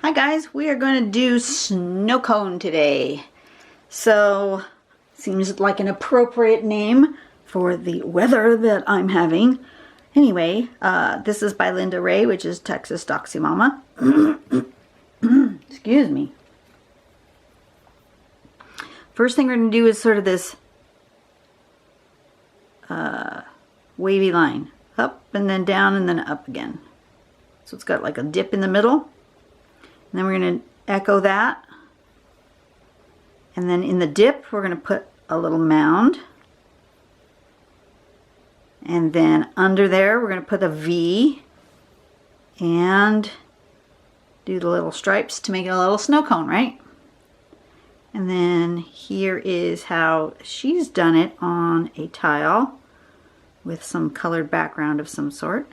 Hi guys, we are going to do Snowcone today. So, seems like an appropriate name for the weather that I'm having. Anyway, this is by Linda Ray, which is Texas Doxy Mama. Excuse me. First thing we're going to do is sort of this wavy line. Up and then down and then up again. So it's got like a dip in the middle. And then we're going to echo that. And then in the dip, we're going to put a little mound. And then under there, we're going to put a V. And do the little stripes to make it a little snow cone, right? And then here is how she's done it on a tile with some colored background of some sort.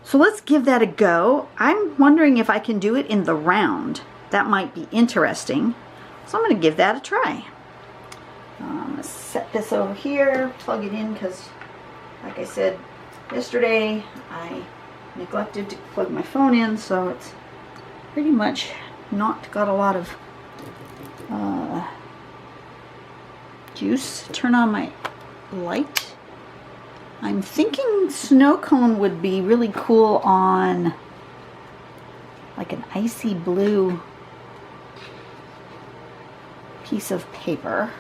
So let's give that a go. I'm wondering if I can do it in the round. That might be interesting. So I'm going to give that a try. I'm going to set this over here, plug it in, because like I said yesterday, I neglected to plug my phone in, so it's pretty much not got a lot of juice. Turn on my light. I'm thinking Snowcone would be really cool on like an icy blue piece of paper.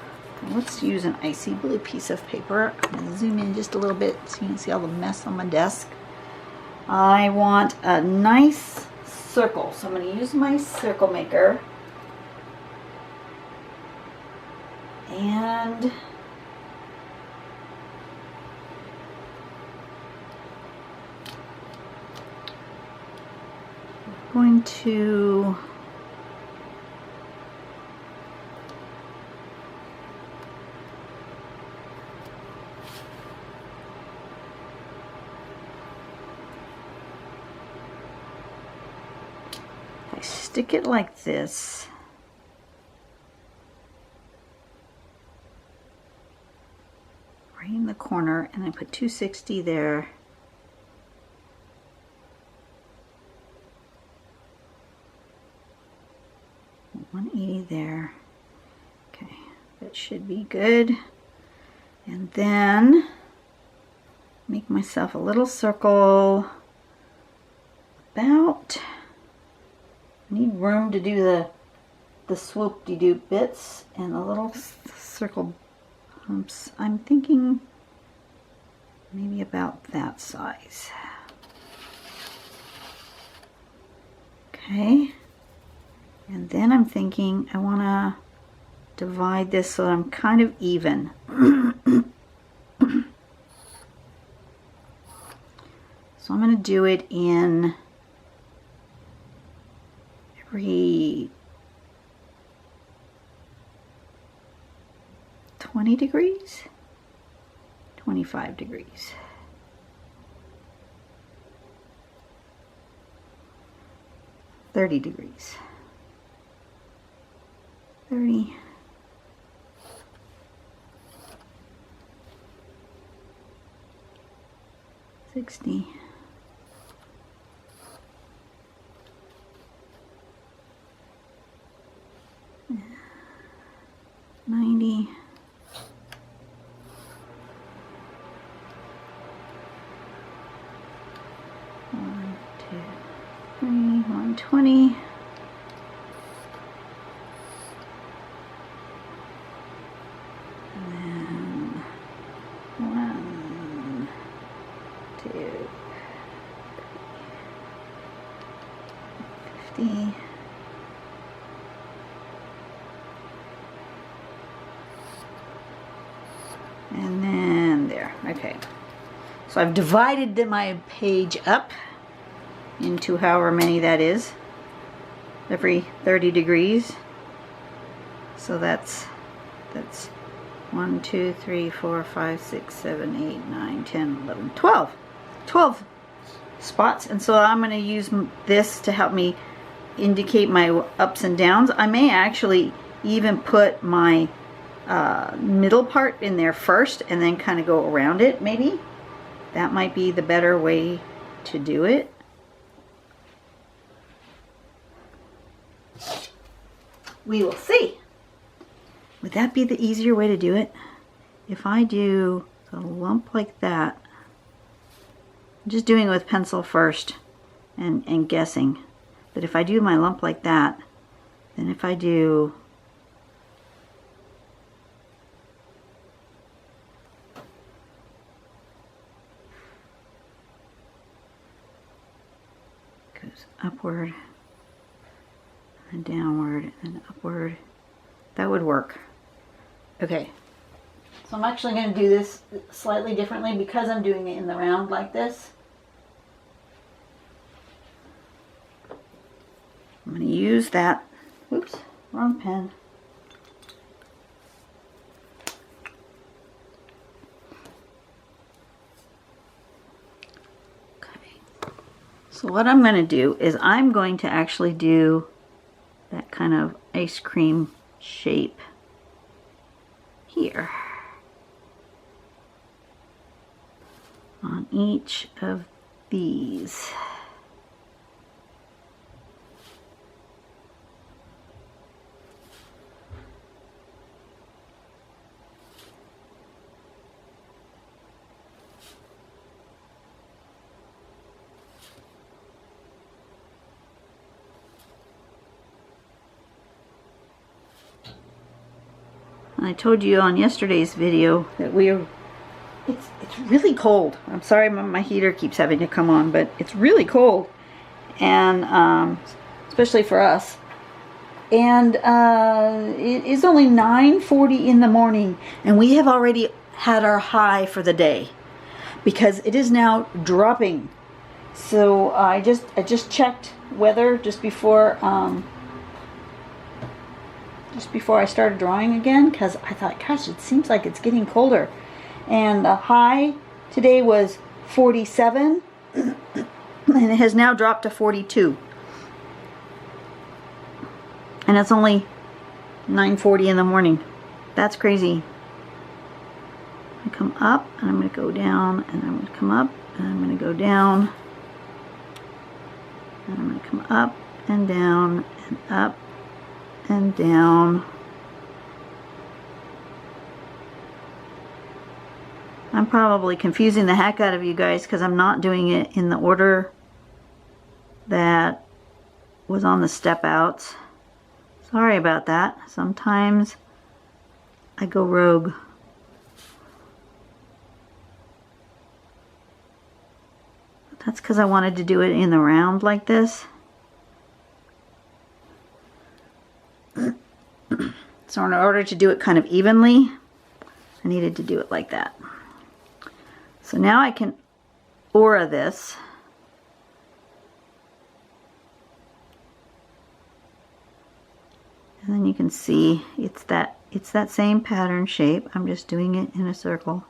Let's use an icy blue piece of paper. I'm going to zoom in just a little bit so you can see all the mess on my desk. I want a nice circle, so I'm going to use my circle maker. And going to I stick it like this. Right in the corner, and I put 260 there. There. Okay, that should be good. And then make myself a little circle about, I need room to do the swoop-de-doop bits and the little circle humps. I'm thinking maybe about that size. Okay. And then I'm thinking I want to divide this so that I'm kind of even. So I'm going to do it in every 20 degrees, 25 degrees. $30 degrees. 30, 60, 90, 1, 2, 3, 120. And then there. Okay. So I've divided my page up into however many that is. Every 30 degrees. So that's 1, 2, 3, 4, 5, 6, 7, 8, 9, 10, 11, 12. 12 spots. And so I'm going to use this to help me indicate my ups and downs. I may actually even put my middle part in there first and then kind of go around it, maybe. That might be the better way to do it. We will see. Would that be the easier way to do it? If I do a lump like that, I'm just doing it with pencil first and guessing. But if I do my lump like that, then if I do goes upward and downward and upward, that would work. Okay, so I'm actually going to do this slightly differently because I'm doing it in the round like this. I'm going to use that, oops, wrong pen. Okay, so what I'm going to do is I'm going to actually do that kind of ice cream shape here on each of these. I told you on yesterday's video that it's really cold. I'm sorry my heater keeps having to come on, but it's really cold, and especially for us. And it is only 9:40 in the morning, and we have already had our high for the day because it is now dropping. So I just checked weather just before I started drawing again, because I thought, gosh, it seems like it's getting colder. And the high today was 47, and it has now dropped to 42. And it's only 9:40 in the morning. That's crazy. I come up, and I'm going to go down, and I'm going to come up, and I'm going to go down, and I'm going to come up and down and up and down. I'm probably confusing the heck out of you guys because I'm not doing it in the order that was on the step outs. Sorry about that. Sometimes I go rogue. That's because I wanted to do it in the round like this. So in order to do it kind of evenly, I needed to do it like that. So now I can aura this. And then you can see it's that same pattern shape. I'm just doing it in a circle.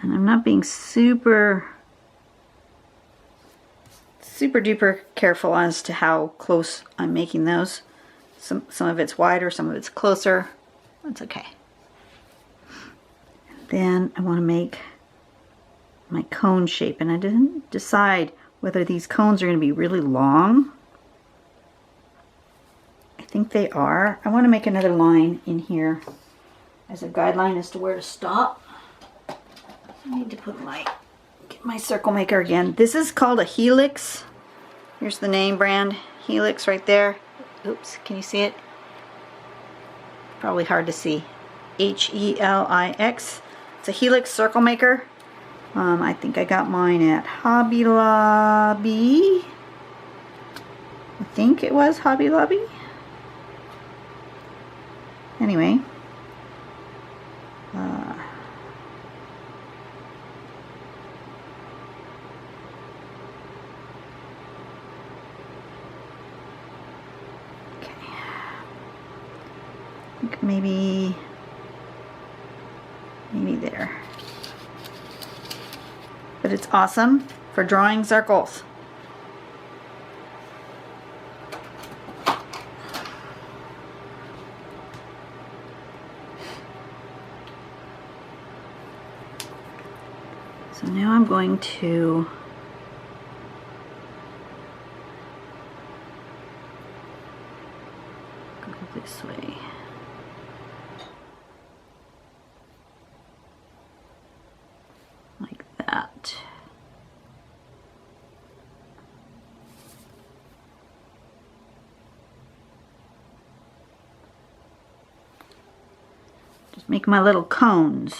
And I'm not being super duper careful as to how close I'm making those. Some of it's wider, some of it's closer. That's okay. Then I want to make my cone shape, and I didn't decide whether these cones are going to be really long. I think they are. I want to make another line in here as a guideline as to where to stop. I need to get my circle maker again. This is called a Helix. Here's the name brand, Helix right there. Oops, can you see it? Probably hard to see. H-E-L-I-X. It's a Helix circle maker. I think I got mine at Hobby Lobby. I think it was Hobby Lobby. Anyway. Maybe there. But it's awesome for drawing circles. So now I'm going to go this way. Like that. Just make my little cones.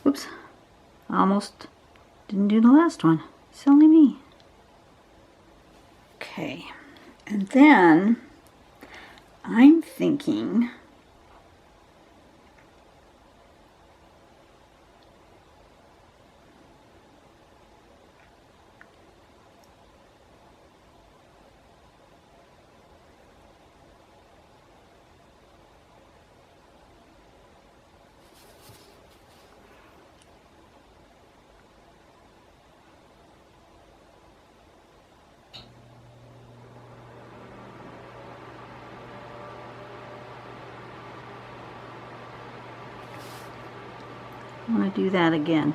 Oops, almost didn't do the last one. Silly me. Okay, and then I'm thinking I want to do that again.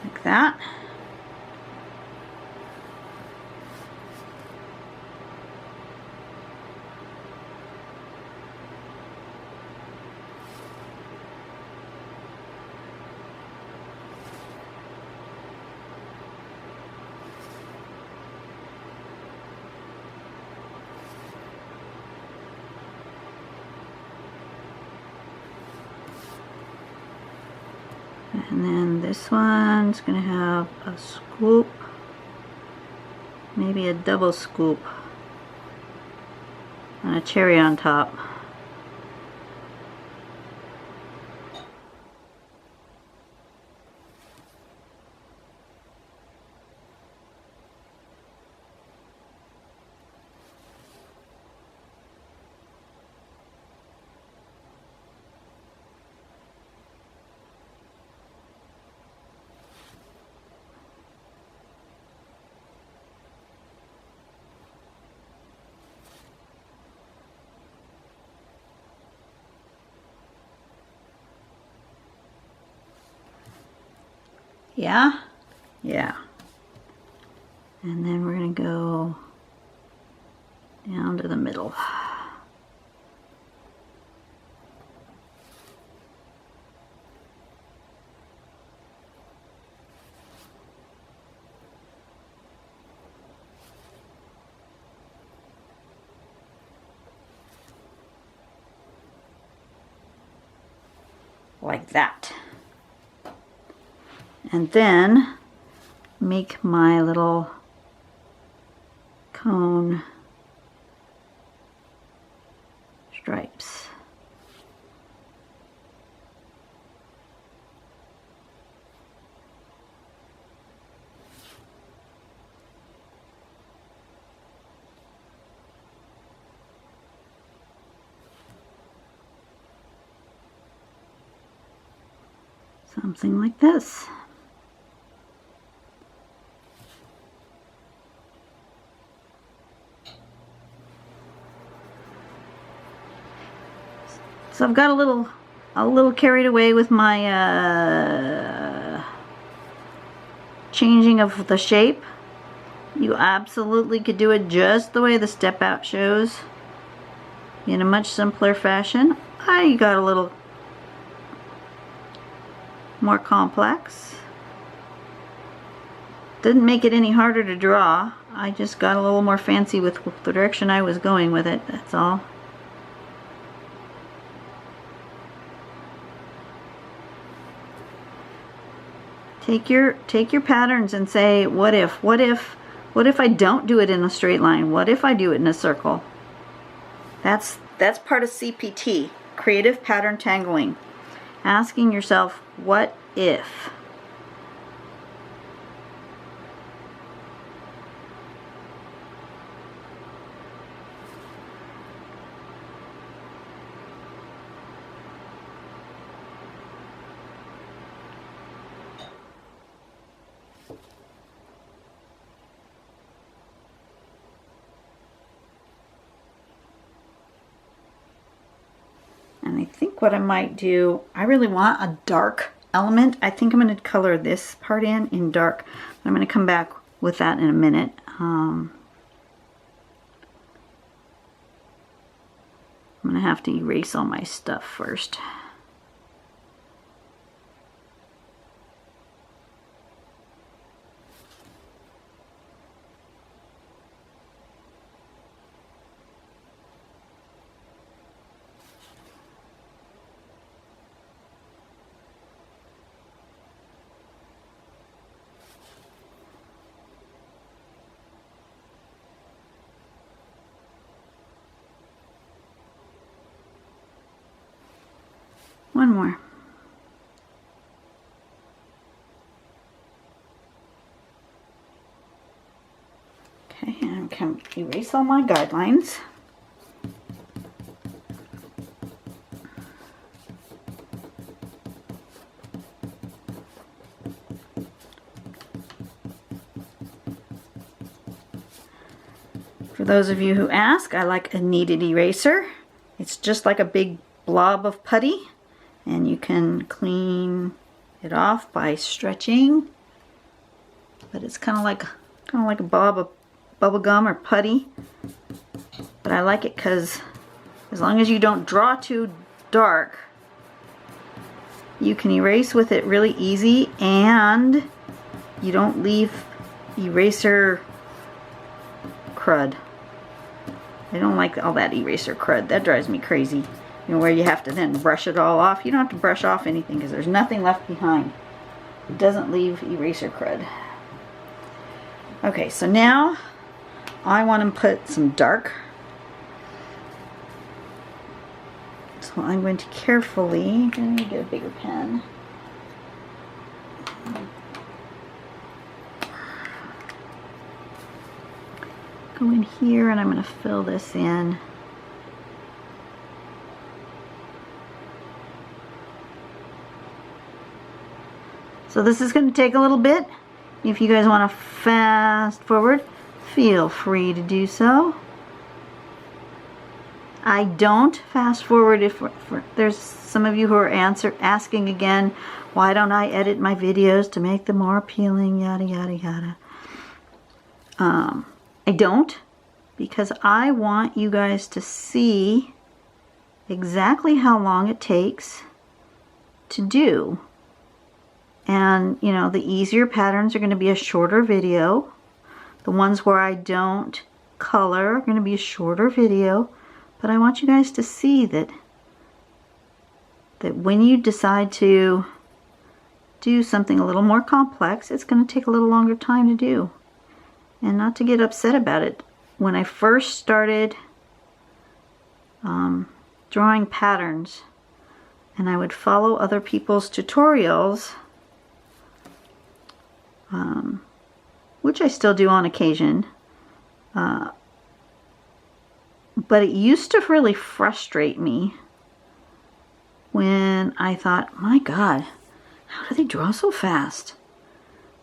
Like that. And then this one's gonna have a scoop, maybe a double scoop, and a cherry on top. Yeah? Yeah. And then we're going to go down to the middle. Like that. And then make my little cone stripes. Something like this. So I've got a little carried away with my changing of the shape. You absolutely could do it just the way the step out shows, in a much simpler fashion. I got a little more complex. Didn't make it any harder to draw. I just got a little more fancy with the direction I was going with it, that's all. Take your patterns and say, what if I don't do it in a straight line? What if I do it in a circle? That's part of CPT, creative pattern tangling. Asking yourself, what if? And I think what I might do, I really want a dark element. I think I'm going to color this part in dark. I'm going to come back with that in a minute. I'm going to have to erase all my stuff first. One more. Okay, and I can erase all my guidelines. For those of you who ask, I like a kneaded eraser. It's just like a big blob of putty. And you can clean it off by stretching, but it's kind of like a blob of bubble gum or putty. But I like it because as long as you don't draw too dark, you can erase with it really easy, and you don't leave eraser crud. I don't like all that eraser crud. That drives me crazy. You know, where you have to then brush it all off. You don't have to brush off anything because there's nothing left behind. It doesn't leave eraser crud. Okay, so now I want to put some dark. So I'm going to carefully, let me get a bigger pen. Go in here and I'm going to fill this in. So this is going to take a little bit. If you guys want to fast forward, feel free to do so. I don't fast forward if there's some of you who are asking again, why don't I edit my videos to make them more appealing, yada yada yada. I don't, because I want you guys to see exactly how long it takes to do. And, you know, the easier patterns are going to be a shorter video. The ones where I don't color are going to be a shorter video. But I want you guys to see that when you decide to do something a little more complex, it's going to take a little longer time to do. And not to get upset about it. When I first started drawing patterns, and I would follow other people's tutorials, which I still do on occasion, but it used to really frustrate me when I thought, my God, how do they draw so fast?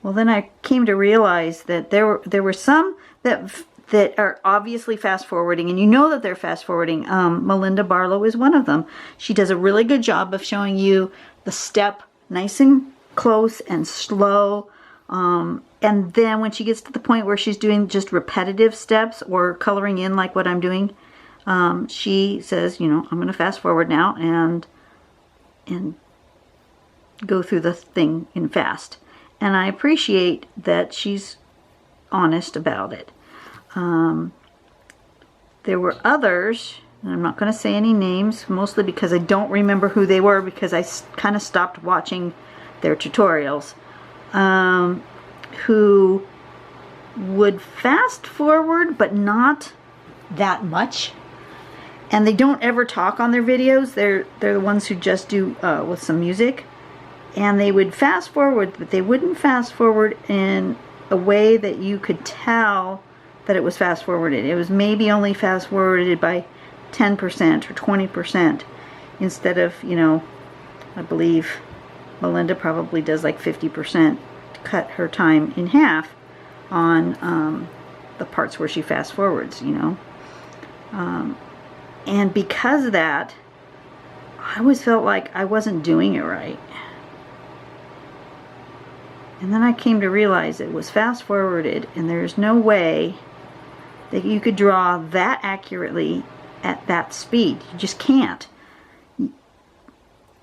Well, then I came to realize that there were some that that are obviously fast forwarding, and you know that they're fast forwarding. Melinda Barlow is one of them. She does a really good job of showing you the step nice and close and slow. And then when she gets to the point where she's doing just repetitive steps or coloring in like what I'm doing, she says, you know, I'm going to fast forward now and go through the thing in fast. And I appreciate that she's honest about it. There were others, and I'm not going to say any names, mostly because I don't remember who they were because I kind of stopped watching their tutorials, who would fast forward but not that much. And they don't ever talk on their videos. They're the ones who just do with some music. And they would fast forward, but they wouldn't fast forward in a way that you could tell that it was fast forwarded. It was maybe only fast forwarded by 10% or 20% instead of, you know, I believe Melinda probably does like 50% to cut her time in half on the parts where she fast forwards, you know. And because of that, I always felt like I wasn't doing it right. And then I came to realize it was fast forwarded, and there's no way that you could draw that accurately at that speed. You just can't.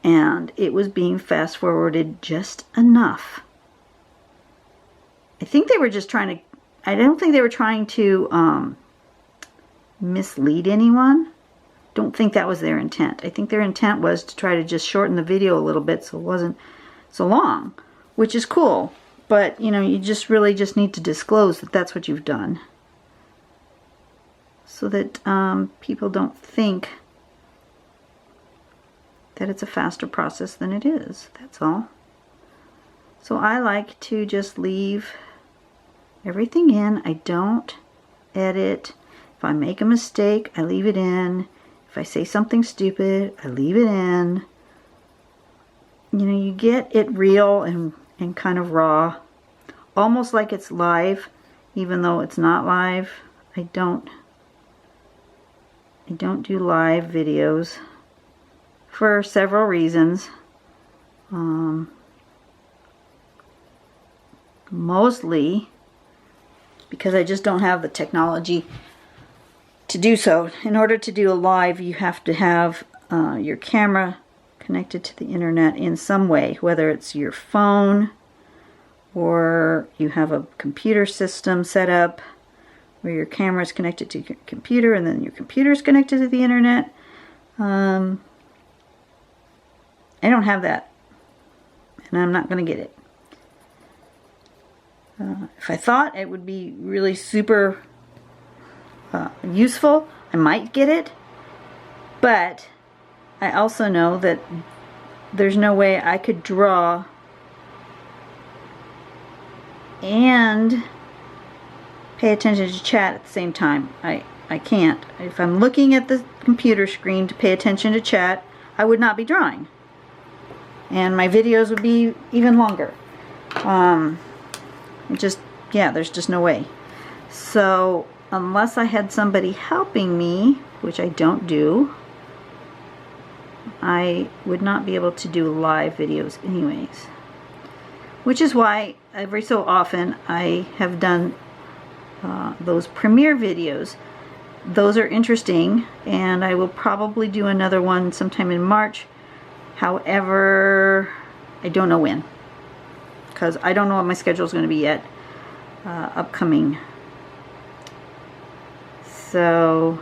And it was being fast forwarded just enough. I think they were just trying to, I don't think they were trying to mislead anyone. Don't think that was their intent. I think their intent was to try to just shorten the video a little bit so it wasn't so long, which is cool. But, you know, you just really just need to disclose that that's what you've done, so that people don't think that it's a faster process than it is. That's all. So I like to just leave everything in. I don't edit. If I make a mistake, I leave it in. If I say something stupid, I leave it in. You know, you get it real and kind of raw, almost like it's live, even though it's not live. I don't do live videos for several reasons. Mostly because I just don't have the technology to do so. In order to do a live, you have to have your camera connected to the internet in some way, whether it's your phone or you have a computer system set up where your camera is connected to your computer and then your computer is connected to the internet. I don't have that, and I'm not going to get it. If I thought it would be really super useful, I might get it, but I also know that there's no way I could draw and pay attention to chat at the same time. I can't. If I'm looking at the computer screen to pay attention to chat, I would not be drawing. And my videos would be even longer. There's just no way. So unless I had somebody helping me, which I don't do, I would not be able to do live videos anyways. Which is why every so often I have done those premiere videos. Those are interesting, and I will probably do another one sometime in March. However, I don't know when, because I don't know what my schedule is going to be yet upcoming. So,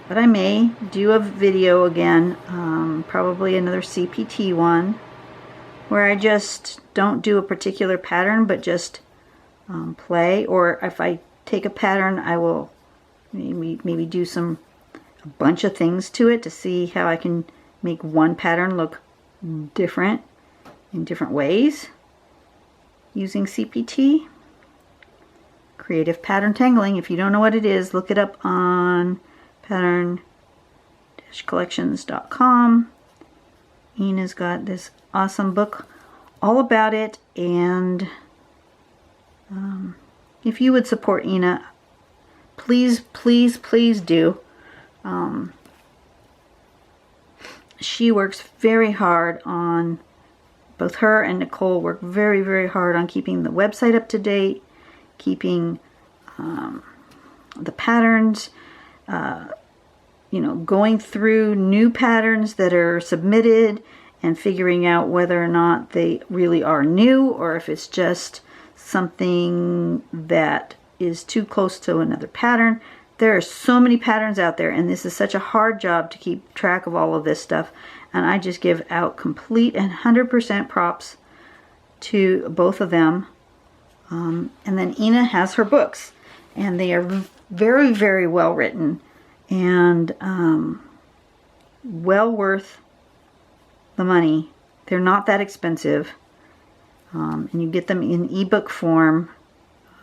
but I may do a video again, probably another CPT one, where I just don't do a particular pattern, but just play. Or if I take a pattern, I will maybe do a bunch of things to it to see how I can make one pattern look different in different ways using CPT. Creative pattern tangling. If you don't know what it is, look it up on pattern-collections.com. Ina's got this awesome book all about it, and if you would support Ina, please, please, please do. She works very hard on, both her and Nicole work very, very hard on keeping the website up to date, keeping the patterns, you know, going through new patterns that are submitted and figuring out whether or not they really are new or if it's just something that is too close to another pattern. There are so many patterns out there, and this is such a hard job to keep track of all of this stuff, and I just give out complete and 100% props to both of them. And then Ina has her books, and they are very, very well written and well worth the money. They're not that expensive, and you get them in ebook form,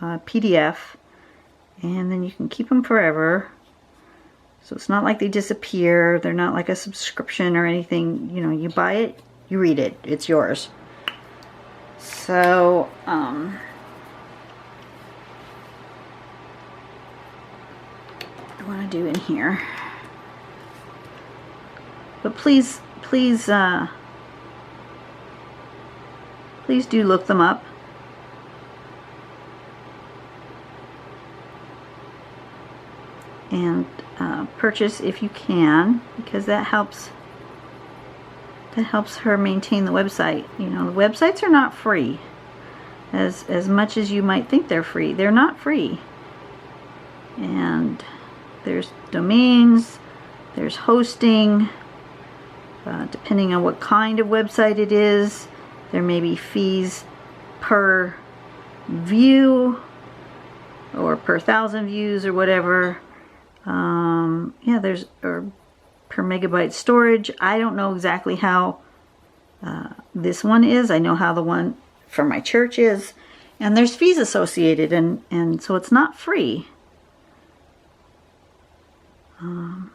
PDF, and then you can keep them forever. So it's not like they disappear. They're not like a subscription or anything. You know, you buy it, you read it, it's yours. So I want to do in here, but please please do look them up. And purchase if you can, because that helps her maintain the website. You know, the websites are not free. As much as you might think they're free, they're not free. And there's domains, there's hosting, depending on what kind of website it is, there may be fees per view or per 1,000 views or whatever. Yeah, there's or per megabyte storage. I don't know exactly how this one is. I know how the one for my church is, and there's fees associated, and so it's not free. And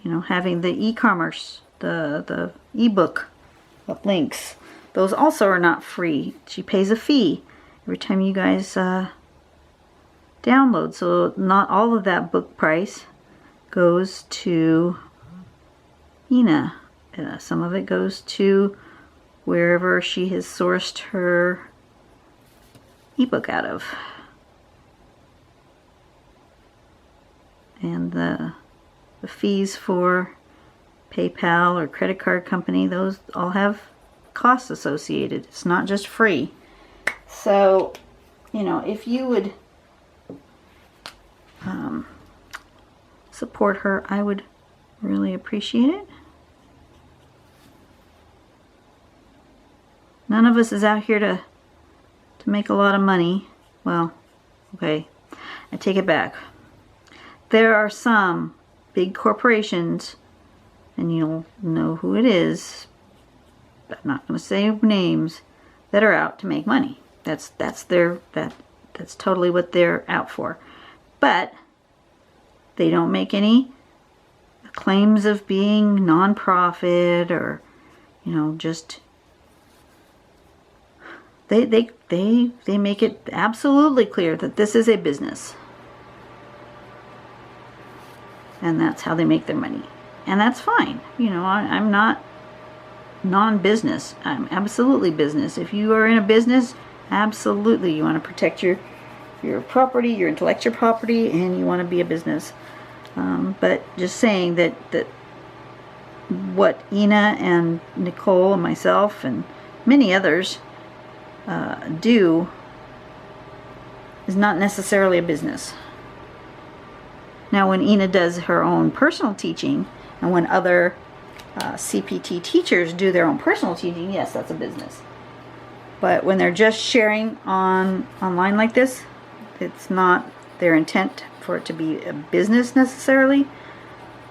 you know, having the e-commerce, the ebook links, those also are not free. She pays a fee every time you guys download, so not all of that book price goes to Ina. Some of it goes to wherever she has sourced her ebook out of. And the fees for PayPal or credit card company, those all have costs associated. It's not just free. So, you know, if you would support her, I would really appreciate it. None of us is out here to make a lot of money. Well, okay, I take it back. There are some big corporations, and you'll know who it is, but I'm not going to say names, that are out to make money. That's totally what they're out for. But they don't make any claims of being non-profit or, you know, just they make it absolutely clear that this is a business. And that's how they make their money. And that's fine. You know, I'm not non-business. I'm absolutely business. If you are in a business, absolutely you want to protect your property, your intellectual property, and you want to be a business. But just saying that what Ina and Nicole and myself and many others do is not necessarily a business. Now, when Ina does her own personal teaching, and when other CPT teachers do their own personal teaching, yes, that's a business. But when they're just sharing online like this, it's not their intent for it to be a business necessarily,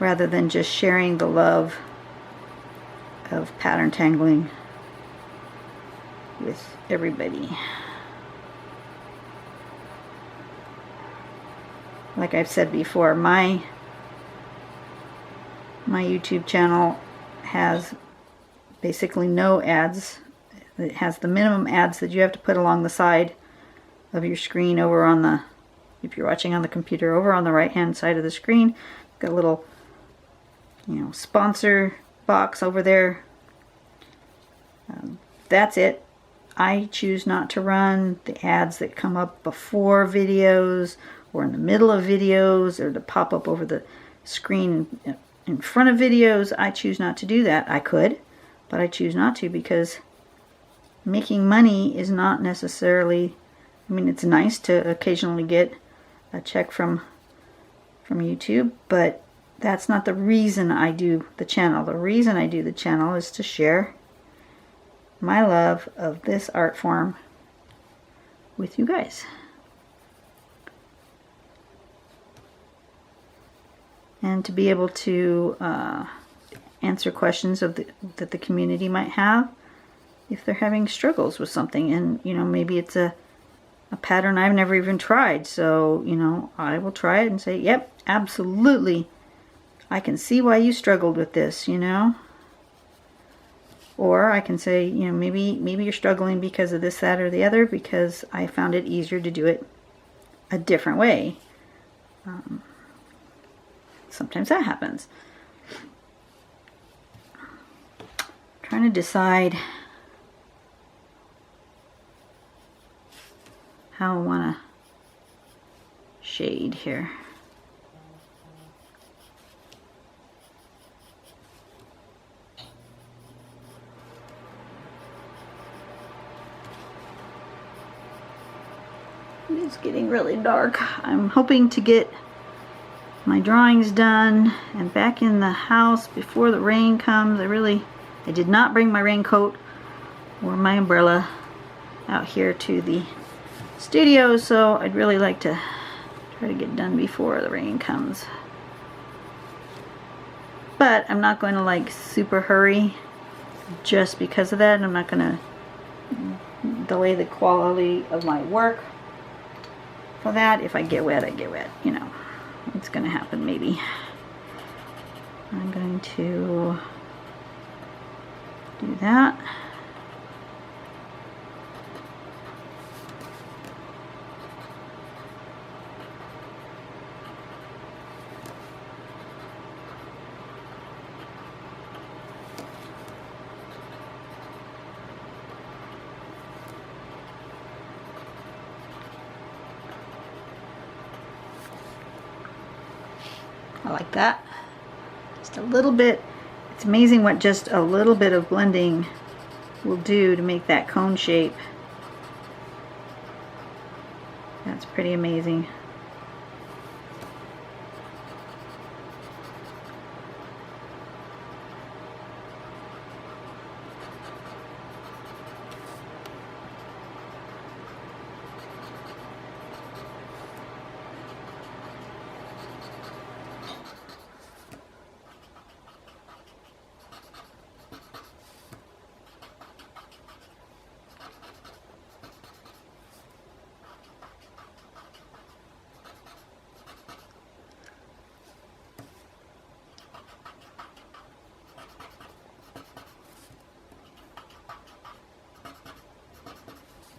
rather than just sharing the love of pattern tangling with everybody. Like I've said before, my YouTube channel has basically no ads. It has the minimum ads that you have to put along the side of your screen over on the, if you're watching on the computer, over on the right hand side of the screen. Got a little, you know, sponsor box over there. That's it. I choose not to run the ads that come up before videos or in the middle of videos or to pop up over the screen in front of videos. I choose not to do that. I could, but I choose not to, because making money is not necessarily, I mean, it's nice to occasionally get a check from YouTube, but that's not the reason I do the channel. The reason I do the channel is to share my love of this art form with you guys. And to be able to answer questions that the community might have if they're having struggles with something. And, you know, maybe it's a pattern I've never even tried. So, you know, I will try it and say, yep, absolutely. I can see why you struggled with this, you know. Or I can say, you know, maybe you're struggling because of this, that, or the other, because I found it easier to do it a different way. Sometimes that happens. Trying to decide how I want to shade here. It's getting really dark. I'm hoping to get my drawings done and back in the house before the rain comes. I did not bring my raincoat or my umbrella out here to the studio, so I'd really like to try to get done before the rain comes. But I'm not going to like super hurry just because of that, and I'm not going to delay the quality of my work for that. If I get wet, I get wet, you know. It's going to happen maybe. I'm going to do that. I like that. Just a little bit. It's amazing what just a little bit of blending will do to make that cone shape. That's pretty amazing.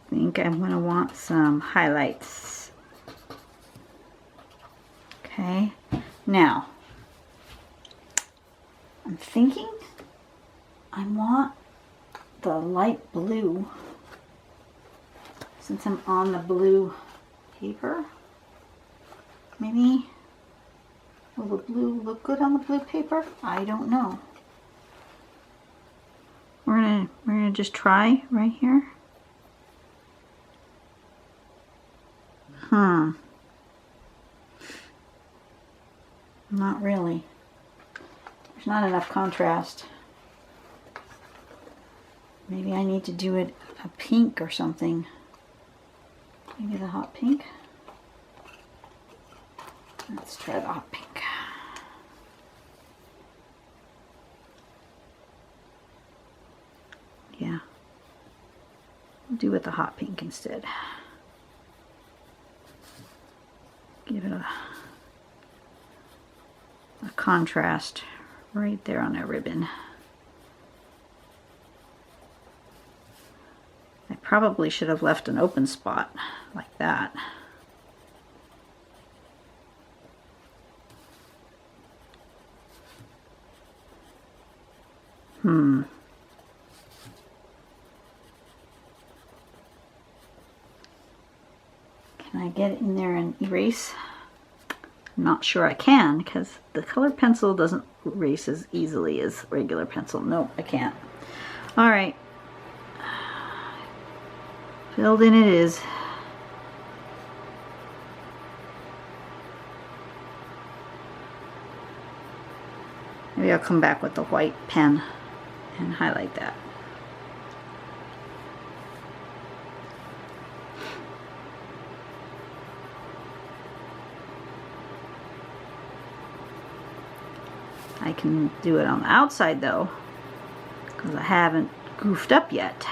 I think I'm going to want some highlights. Okay, now I'm thinking I want the light blue, since I'm on the blue paper. Maybe will the blue look good on the blue paper? I don't know. We're gonna just try right here. Not really. There's not enough contrast. Maybe I need to do it a pink or something. Maybe the hot pink. Let's try the hot pink. Yeah. We'll do it the hot pink instead. Give it a contrast right there on our ribbon. probably should have left an open spot like that. Can I get in there and erase? I'm not sure I can, because the colored pencil doesn't erase as easily as regular pencil. Nope, I can't. All right. Filled in it is. Maybe I'll come back with the white pen and highlight that. I can do it on the outside though, because I haven't goofed up yet.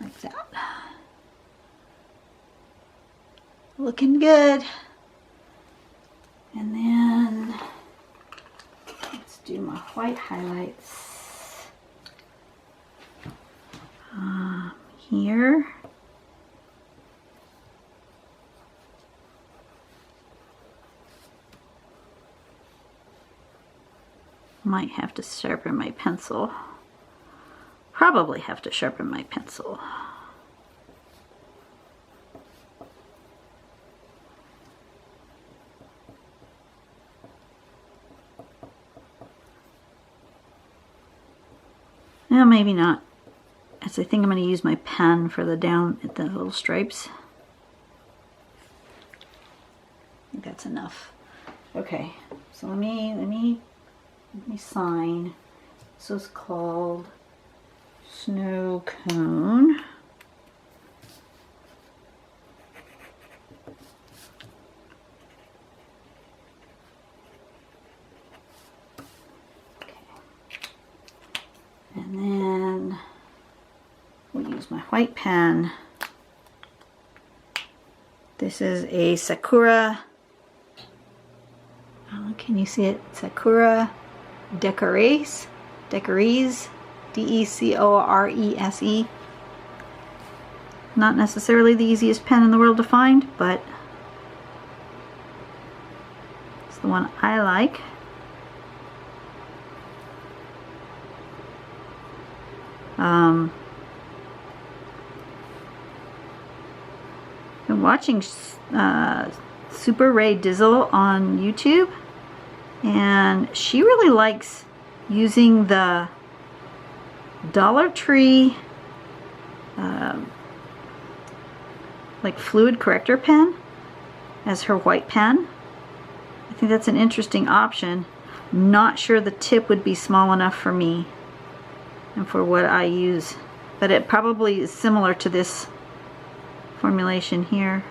Like that. Looking good. And then let's do my white highlights here. Might have to sharpen my pencil. Probably have to sharpen my pencil. No, maybe not. As I think I'm going to use my pen for the down at the little stripes. I think that's enough. Okay, so let me sign. This is called Snowcone. Okay. And then we'll use my white pen. This is a Sakura. Oh, can you see it? Sakura Decorese. D-E-C-O-R-E-S-E. Not necessarily the easiest pen in the world to find, but it's the one I like. Been watching Super Ray Dizzle on YouTube, and she really likes using the Dollar Tree like fluid corrector pen as her white pen. I think that's an interesting option. Not sure the tip would be small enough for me and for what I use, but it probably is similar to this formulation here.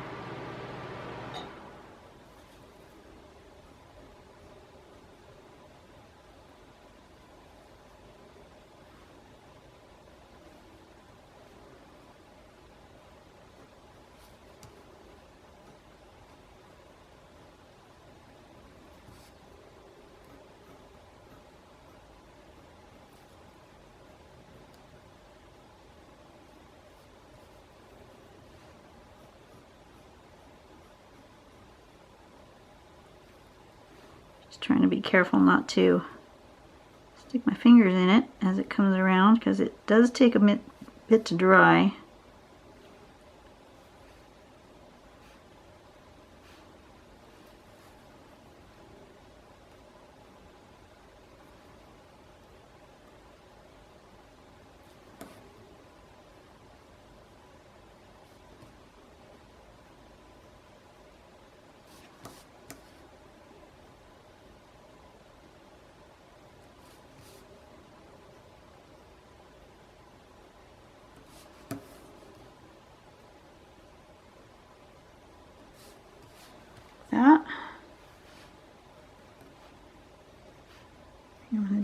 Just trying to be careful not to stick my fingers in it as it comes around, because it does take a bit to dry.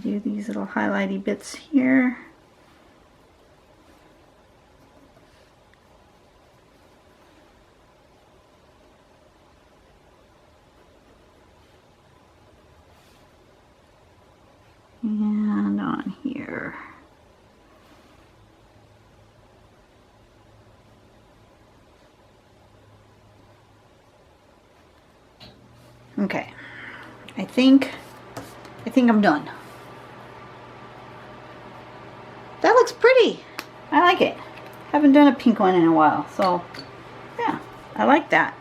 do these little highlighty bits here. And on here. Okay, I think I'm done. That looks pretty. I like it. Haven't done a pink one in a while, so yeah, I like that.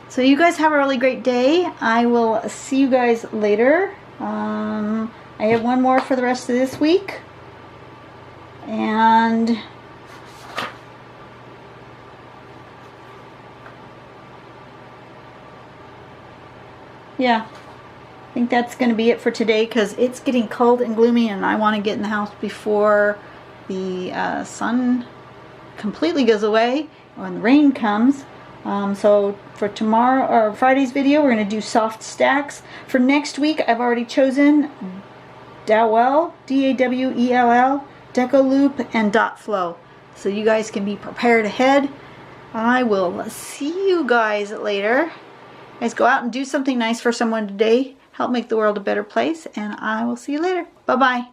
So you guys have a really great day. I will see you guys later. I have one more for the rest of this week, and yeah, I think that's going to be it for today because it's getting cold and gloomy and I want to get in the house before the sun completely goes away when the rain comes. So for tomorrow or Friday's video, we're going to do soft stacks. For next week, I've already chosen Dowell, D-A-W-E-L-L, Deco Loop, and Dot Flow. So you guys can be prepared ahead. I will see you guys later. Guys, go out and do something nice for someone today. Help make the world a better place, and I will see you later. Bye-bye.